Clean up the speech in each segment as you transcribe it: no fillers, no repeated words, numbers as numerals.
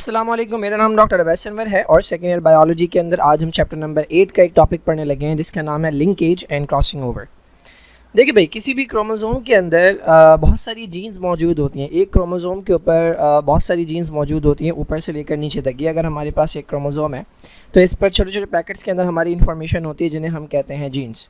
अस्सलाम वालेकुम, मेरा नाम डॉक्टर अवैस अनवर है और सेकेंड ईयर बायोलॉजी के अंदर आज हम चैप्टर नंबर 8 का एक टॉपिक पढ़ने लगे हैं जिसका नाम है लिंकेज एंड क्रॉसिंग ओवर। देखिए भाई, किसी भी क्रोमोसोम के अंदर बहुत सारी जीन्स मौजूद होती हैं। एक क्रोमोसोम के ऊपर बहुत सारी जीन्स मौजूद होती हैं, ऊपर से लेकर नीचे तक। ये अगर हमारे पास एक क्रोमोसोम है तो इस पर छोटे छोटे पैकेट्स के अंदर हमारी इन्फॉर्मेशन होती है जिन्हें हम कहते हैं जीन्स।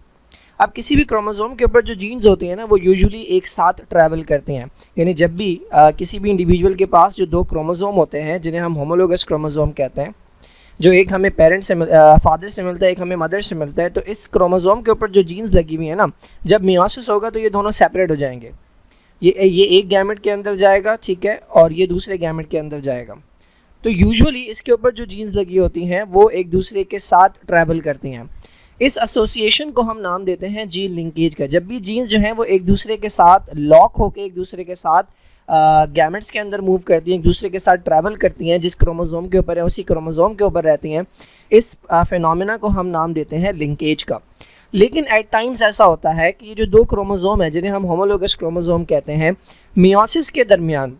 अब किसी भी क्रोमोसोम के ऊपर जो जीन्स होती हैं ना, वो यूजुअली एक साथ ट्रैवल करते हैं। यानी जब भी किसी भी इंडिविजुअल के पास जो दो क्रोमोसोम होते हैं जिन्हें हम होमोलोगस क्रोमोसोम कहते हैं, जो एक हमें पेरेंट से फादर से मिलता है, एक हमें मदर से मिलता है, तो इस क्रोमोसोम के ऊपर जो जीन्स लगी हुई है ना, जब मियोसिस होगा तो ये दोनों सेपरेट हो जाएंगे। ये एक गैमेट के अंदर जाएगा, ठीक है, और ये दूसरे गैमेट के अंदर जाएगा। तो यूजुअली इसके ऊपर जो जीन्स लगी होती हैं वो एक दूसरे के साथ ट्रैवल करती हैं। इस एसोसिएशन को हम नाम देते हैं जीन लिंकेज का। जब भी जीन्स जो हैं वो एक दूसरे के साथ लॉक होकर एक दूसरे के साथ गैमेट्स के अंदर मूव करती हैं, एक दूसरे के साथ ट्रैवल करती हैं, जिस क्रोमोसोम के ऊपर है उसी क्रोमोसोम के ऊपर रहती हैं, इस फिनोमेना को हम नाम देते हैं लिंकेज का। लेकिन एट टाइम्स ऐसा होता है कि ये जो दो क्रोमोसोम है जिन्हें हम होमोलोगस क्रोमोसोम कहते हैं, मियोसिस के दरमियान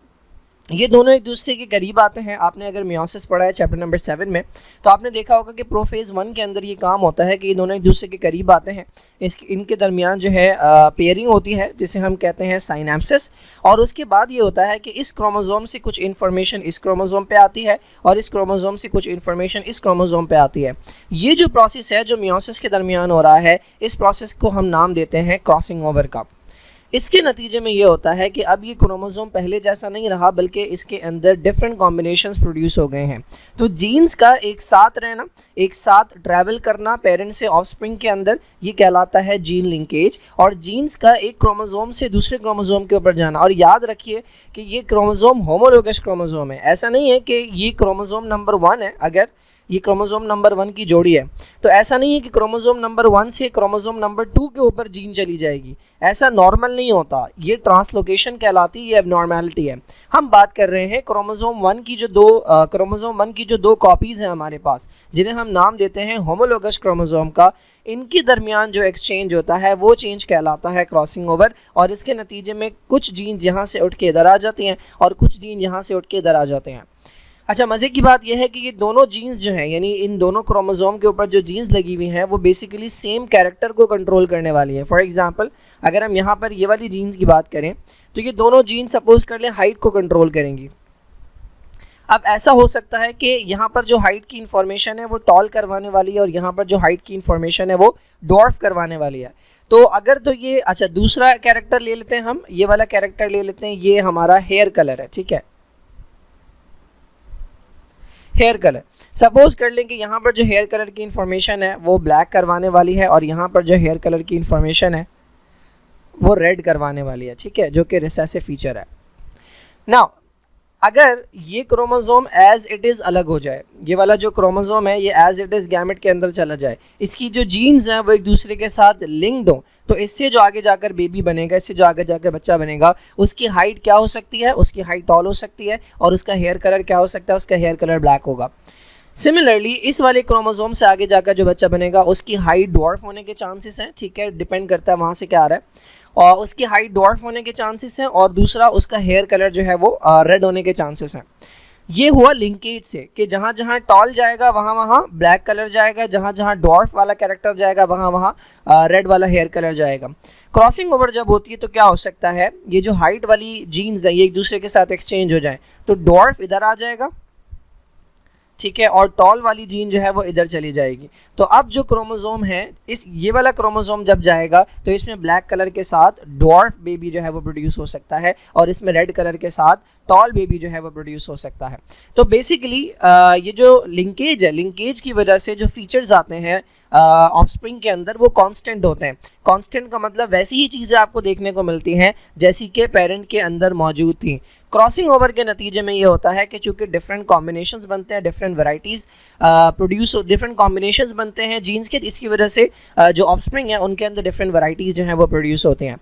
ये दोनों एक दूसरे के करीब आते हैं। आपने अगर मियोसिस पढ़ा है चैप्टर नंबर 7 में, तो आपने देखा होगा कि प्रोफेज़ 1 के अंदर ये काम होता है कि ये दोनों एक दूसरे के करीब आते हैं। इनके दरमियान जो है पेयरिंग होती है जिसे हम कहते हैं साइनेप्सिस। और उसके बाद ये होता है कि इस क्रोमोसोम से कुछ इन्फॉर्मेशन इस क्रोमोसोम पे आती है और इस क्रोमोसोम से कुछ इन्फॉर्मेशन इस क्रोमोसोम पे आती है। ये जो प्रोसेस है जो मियोसिस के दरमियान हो रहा है, इस प्रोसेस को हम नाम देते हैं क्रॉसिंग ओवर का। इसके नतीजे में ये होता है कि अब ये क्रोमोसोम पहले जैसा नहीं रहा, बल्कि इसके अंदर डिफरेंट कॉम्बिनेशंस प्रोड्यूस हो गए हैं। तो जीन्स का एक साथ रहना, एक साथ ट्रैवल करना पेरेंट से ऑफस्प्रिंग के अंदर, ये कहलाता है जीन लिंकेज। और जीन्स का एक क्रोमोसोम से दूसरे क्रोमोसोम के ऊपर जाना। और याद रखिए कि ये क्रोमोसोम होमोलोगस क्रोमोसोम है। ऐसा नहीं है कि ये क्रोमोसोम नंबर 1 है। अगर ये क्रोमोसोम नंबर 1 की जोड़ी है तो ऐसा नहीं है कि क्रोमोसोम नंबर 1 से क्रोमोसोम नंबर 2 के ऊपर जीन चली जाएगी। ऐसा नॉर्मल नहीं होता, ये ट्रांसलोकेशन कहलाती है, ये एबनॉर्मेलिटी है। हम बात कर रहे हैं क्रोमोसोम 1 की जो दो कॉपीज़ हैं हमारे पास, जिन्हें हम नाम देते हैं होमोलोगस क्रोमोसोम का, इनके दरमियान जो एक्सचेंज होता है वो चेंज कहलाता है क्रॉसिंग ओवर। और इसके नतीजे में कुछ जीन यहाँ से उठ के इधर आ जाती हैं और कुछ जीन यहाँ से उठ के इधर आ जाते हैं। अच्छा, मज़े की बात यह है कि ये दोनों जीन्स जो हैं, यानी इन दोनों क्रोमोसोम के ऊपर जो जीन्स लगी हुई हैं, वो बेसिकली सेम कैरेक्टर को कंट्रोल करने वाली हैं। फॉर एग्जांपल, अगर हम यहाँ पर ये वाली जीन्स की बात करें तो ये दोनों जीन्स सपोज कर लें हाइट को कंट्रोल करेंगी। अब ऐसा हो सकता है कि यहाँ पर जो हाइट की इन्फॉर्मेशन है वो टॉल करवाने वाली है और यहाँ पर जो हाइट की इन्फॉर्मेशन है वो डॉर्फ करवाने वाली है। तो अगर तो ये अच्छा दूसरा कैरेक्टर ले लेते हैं, हम ये वाला कैरेक्टर ले लेते हैं, ये हमारा हेयर कलर है, ठीक है, हेयर कलर। सपोज कर लें कि यहाँ पर जो हेयर कलर की इन्फॉर्मेशन है वो ब्लैक करवाने वाली है और यहाँ पर जो हेयर कलर की इन्फॉर्मेशन है वो रेड करवाने वाली है, ठीक है, जो कि रिसेसिव फीचर है। नाउ अगर ये क्रोमोसोम एज इट इज़ अलग हो जाए, ये वाला जो क्रोमोसोम है ये एज इट इज़ गैमेट के अंदर चला जाए, इसकी जो जीन्स हैं वो एक दूसरे के साथ लिंक्ड हो, तो इससे जो आगे जाकर बेबी बनेगा, इससे जो आगे जाकर बच्चा बनेगा, उसकी हाइट क्या हो सकती है? उसकी हाइट टॉल हो सकती है और उसका हेयर कलर क्या हो सकता है? उसका हेयर कलर ब्लैक होगा। सिमिलरली इस वाले क्रोमोसोम से आगे जाकर जो बच्चा बनेगा उसकी हाइट डॉर्फ होने के चांसेस हैं, ठीक है, डिपेंड करता है वहाँ से क्या आ रहा है, और उसकी हाइट डॉर्फ होने के चांसेस हैं। और दूसरा, उसका हेयर कलर जो है वो रेड होने के चांसेस हैं। ये हुआ लिंकेज से कि जहाँ जहाँ टॉल जाएगा वहाँ वहाँ ब्लैक कलर जाएगा, जहाँ जहाँ डॉर्फ वाला कैरेक्टर जाएगा वहाँ वहाँ रेड वाला हेयर कलर जाएगा। क्रॉसिंग ओवर जब होती है तो क्या हो सकता है, ये जो हाइट वाली जीन्स है ये एक दूसरे के साथ एक्सचेंज हो जाए, तो डॉर्फ इधर आ जाएगा, ठीक है, और टॉल वाली जीन जो है वो इधर चली जाएगी। तो अब जो क्रोमोसोम है, ये वाला क्रोमोसोम जब जाएगा तो इसमें ब्लैक कलर के साथ डॉर्फ बेबी जो है वो प्रोड्यूस हो सकता है और इसमें रेड कलर के साथ टॉल बेबी जो है वो प्रोड्यूस हो सकता है। तो बेसिकली ये जो लिंकेज है, लिंकेज की वजह से जो फीचर्स आते हैं ऑफस्प्रिंग के अंदर वो कांस्टेंट होते हैं। कांस्टेंट का मतलब वैसी ही चीज़ें आपको देखने को मिलती हैं जैसी कि पेरेंट के अंदर मौजूद थी। क्रॉसिंग ओवर के नतीजे में ये होता है कि चूँकि डिफरेंट कॉम्बिनेशंस बनते हैं, डिफरेंट वैराइटीज़ डिफरेंट कॉम्बिनेशंस बनते हैं जीन्स के, इसकी वजह से जो ऑफस्प्रिंग है उनके अंदर डिफरेंट वैराइटीज़ जो हैं वो प्रोड्यूस होते हैं।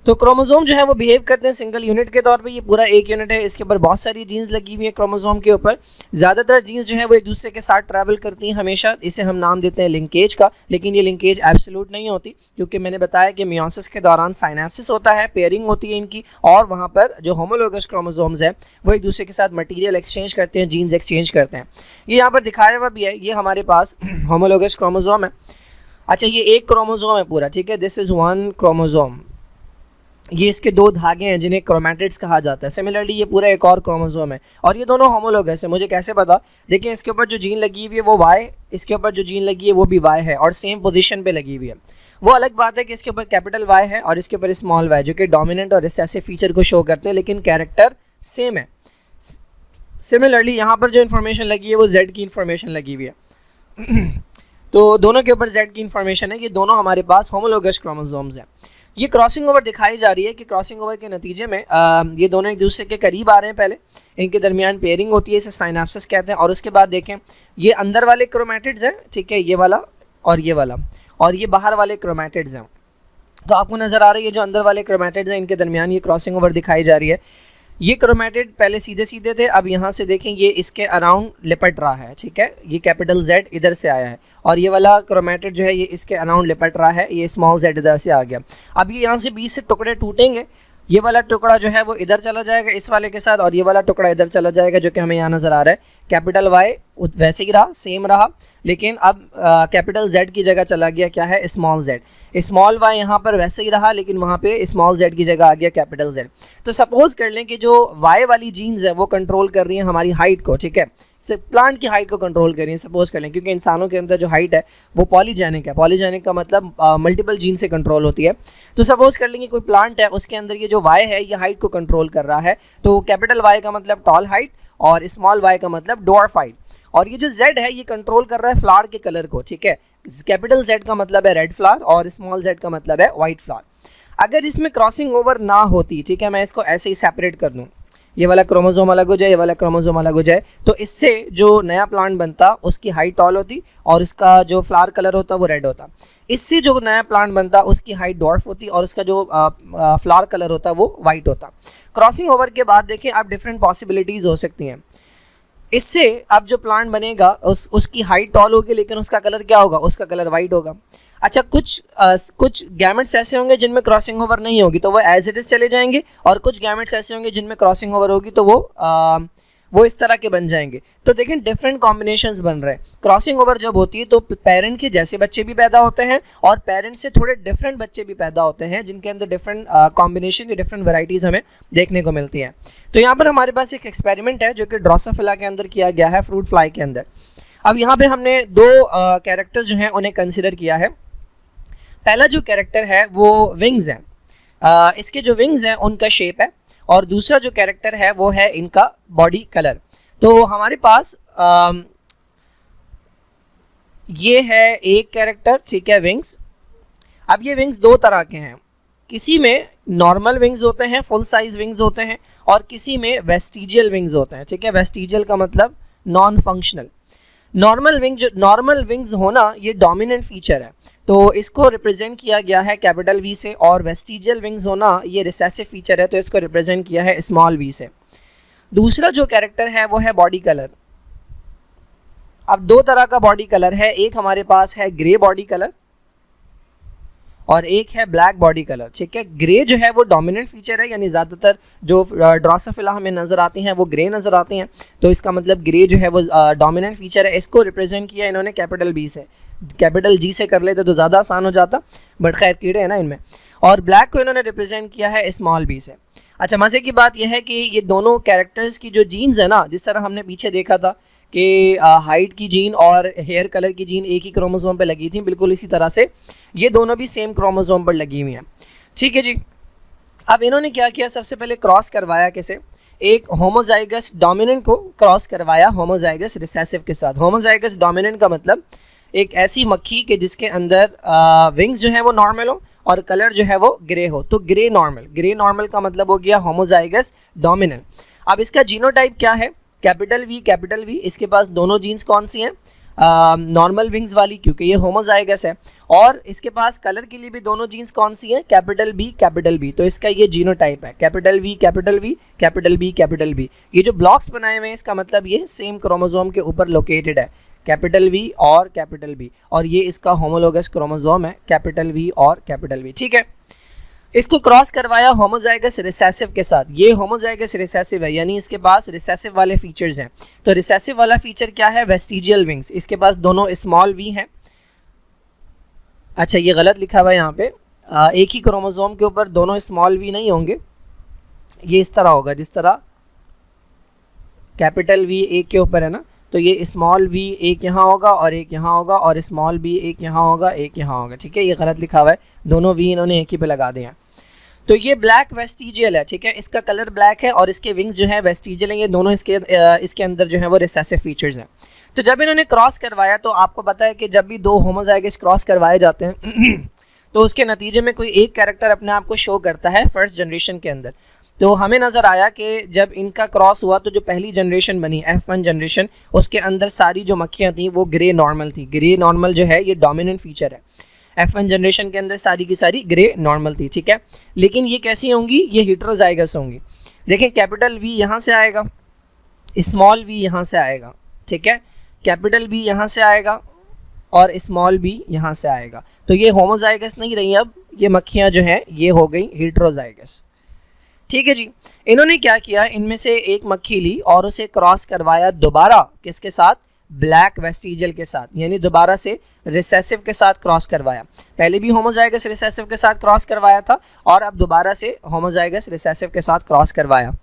तो क्रोमोसोम जो है वो बिहेव करते हैं सिंगल यूनिट के तौर पे। ये पूरा एक यूनिट है, इसके ऊपर बहुत सारी जीन्स लगी हुई है क्रोमोसोम के ऊपर। ज़्यादातर जीन्स जो है वो एक दूसरे के साथ ट्रैवल करती हैं हमेशा, इसे हम नाम देते हैं लिंकेज का। लेकिन ये लिंकेज एब्सोल्यूट नहीं होती, क्योंकि मैंने बताया कि मियोसिस के दौरान साइनेप्सिस होता है, पेयरिंग होती है इनकी, और वहाँ पर जो होमोलोगस क्रोमोसोम्स हैं वो एक दूसरे के साथ मटीरियल एक्सचेंज करते हैं, जीन्स एक्सचेंज करते हैं। ये यहाँ पर दिखाया हुआ भी है, ये हमारे पास होमोलोगस क्रोमोसोम है। अच्छा, ये एक क्रोमोसोम है पूरा, ठीक है, दिस इज़ वन क्रोमोसोम। ये इसके दो धागे हैं जिन्हें क्रोमैटिड्स कहा जाता है। सिमिलरली ये पूरा एक और क्रोमोसोम है, और ये दोनों होमोलोगस है। मुझे कैसे पता? देखिए, इसके ऊपर जो जीन लगी हुई है वो Y, इसके ऊपर जो जीन लगी है वो भी Y है, और सेम पोजीशन पे लगी हुई है। वो अलग बात है कि इसके ऊपर कैपिटल Y है और इसके ऊपर स्मॉल y, जो कि डोमिनेंट और रिसेसिव फीचर को शो करते हैं, लेकिन कैरेक्टर सेम है। सिमिलरली यहाँ पर जो इन्फॉर्मेशन लगी है वो Z की इन्फॉर्मेशन लगी हुई है। तो दोनों के ऊपर Z की इन्फॉर्मेशन है। ये दोनों हमारे पास होमोलोगस क्रोमोसोम्स हैं। ये क्रॉसिंग ओवर दिखाई जा रही है कि क्रॉसिंग ओवर के नतीजे में ये दोनों एक दूसरे के करीब आ रहे हैं। पहले इनके दरमियान पेयरिंग होती है, इसे साइनेप्सिस कहते हैं। और उसके बाद देखें, ये अंदर वाले क्रोमैटिड्स हैं, ठीक है, ये वाला और ये वाला, और ये बाहर वाले क्रोमैटिड्स हैं। तो आपको नज़र आ रही है जो अंदर वाले क्रोमैटिड्स हैं इनके दरमियान ये क्रॉसिंग ओवर दिखाई जा रही है। ये क्रोमैटिड पहले सीधे सीधे थे, अब यहाँ से देखें ये इसके अराउंड लिपट रहा है, ठीक है, ये कैपिटल Z इधर से आया है, और ये वाला क्रोमैटिड जो है ये इसके अराउंड लिपट रहा है, ये स्मॉल z इधर से आ गया। अब ये यहाँ से बीच से टुकड़े टूटेंगे, ये वाला टुकड़ा जो है वो इधर चला जाएगा इस वाले के साथ, और ये वाला टुकड़ा इधर चला जाएगा, जो कि हमें यहाँ नज़र आ रहा है। कैपिटल Y वैसे ही रहा, सेम रहा, लेकिन अब कैपिटल Z की जगह चला गया क्या है, स्मॉल z। स्मॉल y यहाँ पर वैसे ही रहा, लेकिन वहाँ पे स्मॉल z की जगह आ गया कैपिटल Z। तो सपोज कर लें कि जो Y वाली जीन्स है वो कंट्रोल कर रही हैं हमारी हाइट को, ठीक है, प्लांट की हाइट को कंट्रोल कर रही है, सपोज कर लें, क्योंकि इंसानों के अंदर जो हाइट है वो पॉलीजेनिक है। पॉलीजेनिक का मतलब मल्टीपल जीन से कंट्रोल होती है। तो सपोज कर लेंगे कोई प्लांट है, उसके अंदर ये जो Y है ये हाइट को कंट्रोल कर रहा है। तो कैपिटल Y का मतलब टॉल हाइट और स्मॉल y का मतलब डॉर्फ हाइट। और ये जो Z है ये कंट्रोल कर रहा है फ्लावर के कलर को, ठीक है। कैपिटल Z का मतलब है रेड फ्लावर और स्मॉल z का मतलब है वाइट फ्लावर। अगर इसमें क्रॉसिंग ओवर ना होती, ठीक है, मैं इसको ऐसे ही सेपरेट कर दूँ, ये वाला क्रोमोसोम अलग हो जाए, ये वाला क्रोमोसोम अलग हो जाए, तो इससे जो नया प्लांट बनता उसकी हाइट टॉल होती और उसका जो फ्लावर कलर होता वो रेड होता। इससे जो नया प्लांट बनता उसकी हाइट डॉर्फ होती और उसका जो फ्लावर कलर होता वो वाइट होता। क्रॉसिंग ओवर के बाद देखें आप डिफरेंट पॉसिबिलिटीज़ हो सकती हैं। इससे अब जो प्लांट बनेगा उसकी हाइट टॉल होगी, लेकिन उसका कलर क्या होगा, उसका कलर वाइट होगा। अच्छा, कुछ गैमेट्स ऐसे होंगे जिनमें क्रॉसिंग ओवर नहीं होगी तो वो एज इट इज़ चले जाएंगे, और कुछ गैमेट्स ऐसे होंगे जिनमें क्रॉसिंग ओवर होगी तो वो इस तरह के बन जाएंगे। तो देखें डिफरेंट कॉम्बिनेशंस बन रहे हैं। क्रॉसिंग ओवर जब होती है तो पेरेंट के जैसे बच्चे भी पैदा होते हैं और पेरेंट से थोड़े डिफरेंट बच्चे भी पैदा होते हैं, जिनके अंदर डिफरेंट कॉम्बिनेशन या डिफरेंट वैराइटीज़ हमें देखने को मिलती हैं। तो यहाँ पर हमारे पास एक एक्सपेरिमेंट है जो कि ड्रोसोफिला के अंदर किया गया है, फ्रूट फ्लाई के अंदर। अब यहाँ पर हमने दो कैरेक्टर्स जो हैं उन्हें कंसिडर किया है। पहला जो कैरेक्टर है वो विंग्स है, इसके जो विंग्स हैं उनका शेप है, और दूसरा जो कैरेक्टर है वो है इनका बॉडी कलर। तो हमारे पास ये है एक कैरेक्टर, ठीक है, विंग्स। अब ये विंग्स दो तरह के हैं, किसी में नॉर्मल विंग्स होते हैं, फुल साइज विंग्स होते हैं, और किसी में वेस्टिजियल विंग्स होते हैं, ठीक है। वेस्टिजियल का मतलब नॉन फंक्शनल। नॉर्मल विंग्स होना ये डोमिनेंट फीचर है, तो इसको रिप्रेजेंट किया गया है कैपिटल V से, और वेस्टिजियल विंग्स होना ये रिसेसिव फीचर है, तो इसको रिप्रेजेंट किया है स्मॉल v से। दूसरा जो कैरेक्टर है वो है बॉडी कलर। अब दो तरह का बॉडी कलर है, एक हमारे पास है ग्रे बॉडी कलर और एक है ब्लैक बॉडी कलर, ठीक है। ग्रे जो है वो डोमिनेंट फीचर है, यानी ज़्यादातर जो ड्रोसोफिला हमें नज़र आती हैं वो ग्रे नज़र आती हैं, तो इसका मतलब ग्रे जो है वो डोमिनेंट फीचर है। इसको रिप्रेजेंट किया इन्होंने कैपिटल B से, कैपिटल G से कर लेते तो ज़्यादा आसान हो जाता, बट खैर कीड़े हैं ना इनमें। और ब्लैक को इन्होंने रिप्रेजेंट किया है स्मॉल b से। अच्छा, मज़े की बात यह है कि ये दोनों कैरेक्टर्स की जो जीन्स है ना, जिस तरह हमने पीछे देखा था कि हाइट की जीन और हेयर कलर की जीन एक ही क्रोमोसोम पे लगी थी, बिल्कुल इसी तरह से ये दोनों भी सेम क्रोमोसोम पर लगी हुई हैं, ठीक है जी। अब इन्होंने क्या किया, सबसे पहले क्रॉस करवाया किसे, एक होमोजाइगस डोमिनेंट को क्रॉस करवाया होमोजाइगस रिसेसिव के साथ। होमोजाइगस डोमिनेंट का मतलब एक ऐसी मक्खी के जिसके अंदर विंग्स जो है वो नॉर्मल हो और कलर जो है वो ग्रे हो, तो ग्रे नॉर्मल का मतलब हो गया होमोजाइगस डोमिनेंट। अब इसका जीनोटाइप क्या है, कैपिटल V, इसके पास दोनों जीन्स कौन सी हैं, नॉर्मल विंग्स वाली, क्योंकि ये होमोजाइगस है, और इसके पास कलर के लिए भी दोनों जीन्स कौन सी हैं, कैपिटल बी कैपिटल बी। तो इसका ये जीनोटाइप है, capital V capital V capital B capital B. ये जो ब्लॉक्स बनाए हुए हैं इसका मतलब ये सेम क्रोमोसोम के ऊपर लोकेटेड है, कैपिटल वी और कैपिटल बी, और ये इसका होमोलोगस क्रोमोसोम है, कैपिटल वी और कैपिटल बी। ठीक है, इसको क्रॉस करवाया होमोजाइगस रिसेसिव के साथ। ये होमोजाइगस रिसेसिव है, यानी इसके पास रिसेसिव वाले फीचर्स हैं। तो रिसेसिव वाला फीचर क्या है, वेस्टिजियल विंग्स। इसके पास दोनों स्मॉल वी हैं। अच्छा, ये गलत लिखा हुआ है यहाँ पे, एक ही क्रोमोसोम के ऊपर दोनों स्मॉल वी नहीं होंगे, ये इस तरह होगा, जिस तरह कैपिटल वी एक के ऊपर है ना, तो ये स्मॉल वी एक यहाँ होगा और एक यहाँ होगा, और स्मॉल बी एक यहाँ होगा, एक यहाँ होगा। ठीक है, ये गलत लिखा हुआ है, दोनों वी इन्होंने एक ही पे लगा दिए हैं। तो ये ब्लैक वेस्टिजियल है। ठीक है, इसका कलर ब्लैक है और इसके विंग्स जो है वेस्टिजियल हैं। ये दोनों इसके अंदर जो है वो रिसेसिव फीचर्स हैं। तो जब इन्होंने क्रॉस करवाया, तो आपको पता है कि जब भी दो होमोजाइगस क्रॉस करवाए जाते हैं तो उसके नतीजे में कोई एक कैरेक्टर अपने आप को शो करता है फर्स्ट जनरेशन के अंदर। तो हमें नज़र आया कि जब इनका क्रॉस हुआ तो जो पहली जनरेशन बनी F1 जनरेशन, उसके अंदर सारी जो मक्खियाँ थी वो ग्रे नॉर्मल थी। ग्रे नॉर्मल जो है ये डोमिनेंट फीचर है। F1 जनरेशन के अंदर सारी की सारी ग्रे नॉर्मल थी। ठीक है, लेकिन ये कैसी होंगी, ये हेटेरोजाइगस होंगी। देखें, कैपिटल वी यहाँ से आएगा, स्मॉल वी यहाँ से आएगा। ठीक है, कैपिटल बी यहाँ से आएगा और स्मॉल बी यहाँ से आएगा। तो ये होमोजाइगस नहीं रही, अब ये मक्खियाँ जो हैं ये हो गई हेटेरोजाइगस। ठीक है जी, इन्होंने क्या किया, इनमें से एक मक्खी ली और उसे क्रॉस करवाया दोबारा, किसके साथ, ब्लैक वेस्टिजियल के साथ, यानी दोबारा से रिसेसिव के साथ क्रॉस करवाया। पहले भी होमोजाइगस रिसेसिव के साथ क्रॉस करवाया था और अब दोबारा से होमोजाइगस रिसेसिव के साथ क्रॉस करवाया।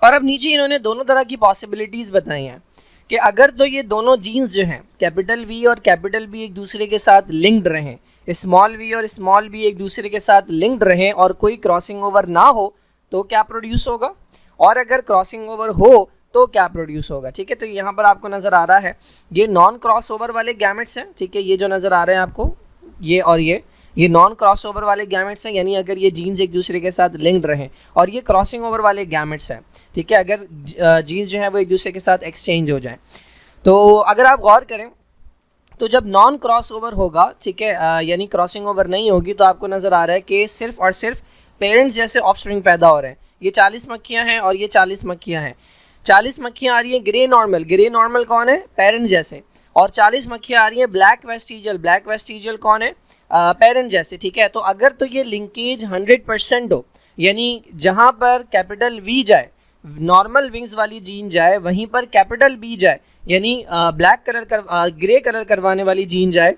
और अब नीचे इन्होंने दोनों तरह की पॉसिबिलिटीज़ बताई हैं कि अगर तो ये दोनों जीन्स जो हैं, कैपिटल वी और कैपिटल बी एक दूसरे के साथ लिंक्ड रहें, स्मॉल वी और स्मॉल बी एक दूसरे के साथ लिंक्ड रहें और कोई क्रॉसिंग ओवर ना हो, तो क्या प्रोड्यूस होगा, और अगर क्रॉसिंग ओवर हो तो क्या प्रोड्यूस होगा। ठीक है, तो यहाँ पर आपको नज़र आ रहा है ये नॉन क्रॉस ओवर वाले गैमेट्स हैं। ठीक है, ये जो नज़र आ रहे हैं आपको, ये और ये नॉन क्रॉस ओवर वाले गैमेट्स हैं, यानी अगर ये जीन्स एक दूसरे के साथ लिंक्ड रहें, और ये क्रॉसिंग ओवर वाले गैमेट्स हैं। ठीक है, अगर जीन्स जो है वो एक दूसरे के साथ एक्सचेंज हो जाए। तो अगर आप गौर करें तो जब नॉन क्रॉस ओवर होगा, ठीक है, यानी क्रॉसिंग ओवर नहीं होगी, तो आपको नज़र आ रहा है कि सिर्फ और सिर्फ पेरेंट्स जैसे ऑफस्प्रिंग पैदा हो रहे हैं। ये 40 मक्खियाँ हैं और ये 40 मक्खियाँ हैं। 40 मक्खियाँ आ रही हैं ग्रे नॉर्मल, ग्रे नॉर्मल कौन है, पेरेंट जैसे, और 40 मक्खियाँ आ रही हैं ब्लैक वेस्टिजियल, ब्लैक वेस्टिजियल कौन है, पेरेंट जैसे। ठीक है, तो अगर तो ये लिंकेज 100% हो, यानी जहाँ पर कैपिटल वी जाए, नॉर्मल विंग्स वाली जीन जाए, वहीं पर कैपिटल बी जाए, यानी ब्लैक कलर ग्रे कलर करवाने वाली जीन जाए,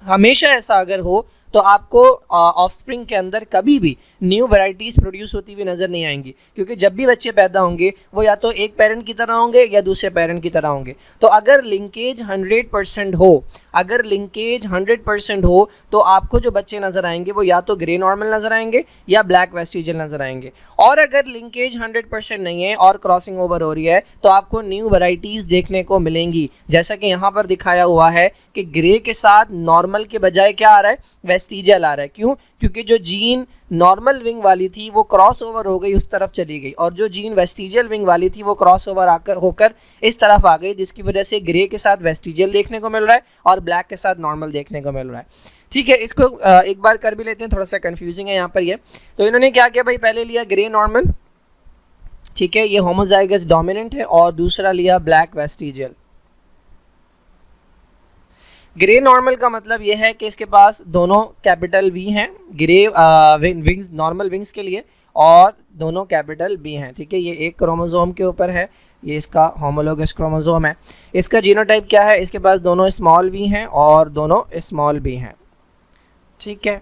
हमेशा ऐसा अगर हो तो आपको ऑफस्प्रिंग के अंदर कभी भी न्यू वैरायटीज़ प्रोड्यूस होती हुई नज़र नहीं आएंगी, क्योंकि जब भी बच्चे पैदा होंगे वो या तो एक पेरेंट की तरह होंगे या दूसरे पेरेंट की तरह होंगे। तो अगर लिंकेज 100% हो, अगर लिंकेज 100% हो, तो आपको जो बच्चे नज़र आएंगे वो या तो ग्रे नॉर्मल नज़र आएंगे या ब्लैक वेस्टिजियल नज़र आएंगे। और अगर लिंकेज 100% नहीं है और क्रॉसिंग ओवर हो रही है, तो आपको न्यू वैरायटीज़ देखने को मिलेंगी, जैसा कि यहाँ पर दिखाया हुआ है कि ग्रे के साथ नॉर्मल के बजाय क्या आ रहा है, वेस्टिजियल आ रहा है। क्यों? क्योंकि जो जीन नॉर्मल विंग वाली थी वो क्रॉस ओवर हो गई, उस तरफ चली गई, और जो जीन वेस्टिजियल विंग वाली थी वो क्रॉस ओवर होकर इस तरफ आ गई, जिसकी वजह से ग्रे के साथ वेस्टिजियल देखने को मिल रहा है और ब्लैक के साथ नॉर्मल देखने को मिल रहा है। ठीक है, इसको एक बार कर भी लेते हैं, थोड़ा सा कन्फ्यूजिंग है यहाँ पर ये। तो इन्होंने क्या किया भाई, पहले लिया ग्रे नॉर्मल, ठीक है, ये होमोजाइगस डोमिनेंट है, और दूसरा लिया ब्लैक वेस्टिजियल। ग्रे नॉर्मल का मतलब ये है कि इसके पास दोनों कैपिटल वी हैं, ग्रे विंग्स नॉर्मल विंग्स के लिए, और दोनों कैपिटल बी हैं। ठीक है, ये एक क्रोमोसोम के ऊपर है, ये इसका होमोलोगस क्रोमोसोम है। इसका जीनोटाइप क्या है, इसके पास दोनों स्मॉल वी हैं और दोनों स्मॉल बी हैं। ठीक है,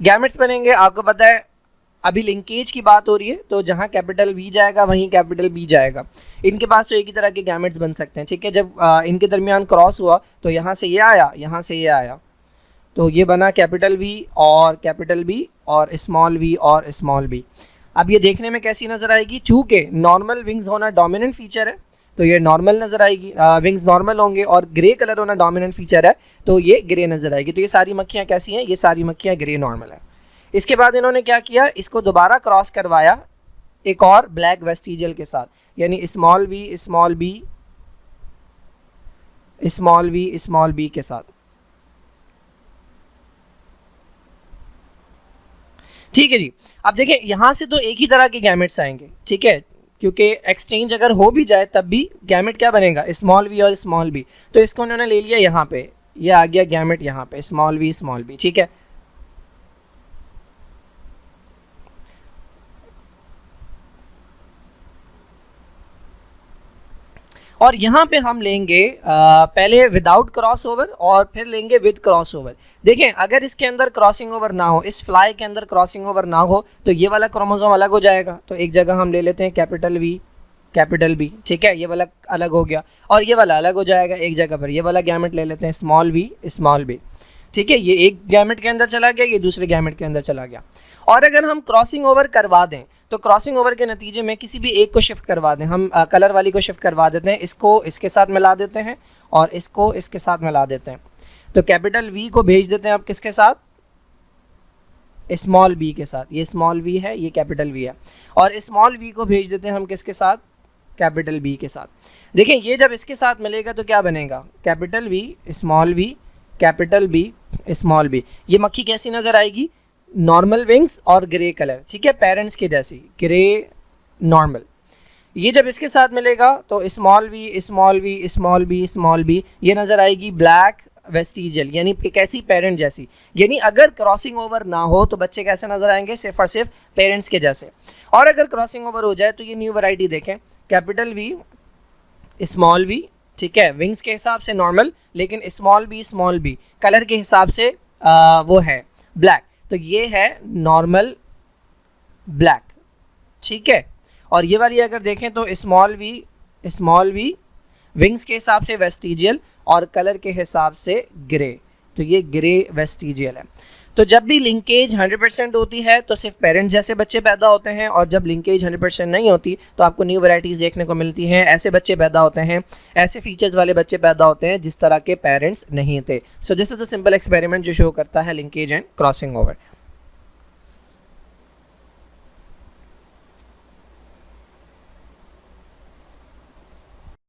गैमेट्स बनेंगे, आपको पता है अभी लिंकेज की बात हो रही है, तो जहाँ कैपिटल वी जाएगा वहीं कैपिटल बी जाएगा। इनके पास तो एक ही तरह के गैमेट्स बन सकते हैं। ठीक है, जब इनके दरमियान क्रॉस हुआ तो यहाँ से ये आया, यहाँ से ये आया, तो ये बना कैपिटल वी और कैपिटल बी और स्मॉल वी और स्मॉल बी। अब ये देखने में कैसी नज़र आएगी, चूँकि नॉर्मल विंग्स होना डोमिनेंट फीचर है तो ये नॉर्मल नज़र आएगी, विंग्स नॉर्मल होंगे, और ग्रे कलर होना डोमिनेंट फीचर है तो ये ग्रे नज़र आएगी। तो ये सारी मक्खियाँ कैसी हैं, ये सारी मक्खियाँ ग्रे नॉर्मल है। इसके बाद इन्होंने क्या किया, इसको दोबारा क्रॉस करवाया एक और ब्लैक वेस्टिजियल के साथ, यानी स्मॉल बी स्मॉल बी के साथ। ठीक है जी। अब देखें यहाँ से तो एक ही तरह के गैमेट्स आएंगे, ठीक है, क्योंकि एक्सचेंज अगर हो भी जाए तब भी गैमेट क्या बनेगा, स्मॉल वी और स्मॉल बी। तो इसको उन्होंने ले लिया यहाँ पे, ये आ गया गैमेट यहाँ पे स्मॉल बी, ठीक है। और यहाँ पे हम लेंगे पहले विदाउट क्रॉस ओवर और फिर लेंगे विद क्रॉस ओवर। देखें अगर इसके अंदर क्रॉसिंग ओवर ना हो, इस फ्लाई के अंदर क्रॉसिंग ओवर ना हो, तो ये वाला क्रोमोसोम अलग हो जाएगा। तो एक जगह हम ले लेते हैं कैपिटल बी, ठीक है, ये वाला अलग हो गया, और ये वाला अलग हो जाएगा एक जगह पर। ये वाला गैमेट ले लेते हैं स्मॉल बी, ठीक है, ये एक गैमेट के अंदर चला गया, ये दूसरे गैमेट के अंदर चला गया। और अगर हम क्रॉसिंग ओवर करवा दें तो क्रॉसिंग ओवर के नतीजे में किसी भी एक को शिफ्ट करवा दें, हम कलर वाली को शिफ्ट करवा देते हैं, इसको इसके साथ मिला देते हैं और इसको इसके साथ मिला देते हैं। तो कैपिटल वी को भेज देते हैं अब किसके साथ, स्मॉल बी के साथ। ये स्मॉल वी है, ये कैपिटल वी है, और स्मॉल वी को भेज देते हैं हम किसके साथ, कैपिटल बी के साथ। देखें ये जब इसके साथ मिलेगा तो क्या बनेगा, capital V small B, capital B small B. ये मक्खी कैसी नज़र आएगी, नॉर्मल विंग्स और ग्रे कलर, ठीक है, पेरेंट्स के जैसी, ग्रे नॉर्मल। ये जब इसके साथ मिलेगा तो स्मॉल बी ये नज़र आएगी ब्लैक वेस्टिजियल, यानी कैसी, पेरेंट जैसी। यानी अगर क्रॉसिंग ओवर ना हो तो बच्चे कैसे नज़र आएंगे, सिर्फ और सिर्फ पेरेंट्स के जैसे। और अगर क्रॉसिंग ओवर हो जाए तो ये न्यू वैरायटी देखें, कैपिटल वी स्मॉल वी, ठीक है, विंग्स के हिसाब से नॉर्मल, लेकिन स्मॉल बी कलर के हिसाब से वो है ब्लैक। तो ये है नॉर्मल ब्लैक, ठीक है। और ये वाली अगर देखें तो स्मॉल वी विंग्स के हिसाब से वेस्टिजियल और कलर के हिसाब से ग्रे, तो ये ग्रे वेस्टिजियल है। तो जब भी लिंकेज 100% होती है तो सिर्फ पेरेंट्स जैसे बच्चे पैदा होते हैं, और जब लिंकेज 100% नहीं होती तो आपको न्यू वैरायटीज़ देखने को मिलती हैं। ऐसे बच्चे पैदा होते हैं, ऐसे फीचर्स वाले बच्चे पैदा होते हैं जिस तरह के पेरेंट्स नहीं थे। So this is the simple experiment जो शो करता है लिंकेज एंड क्रॉसिंग ओवर।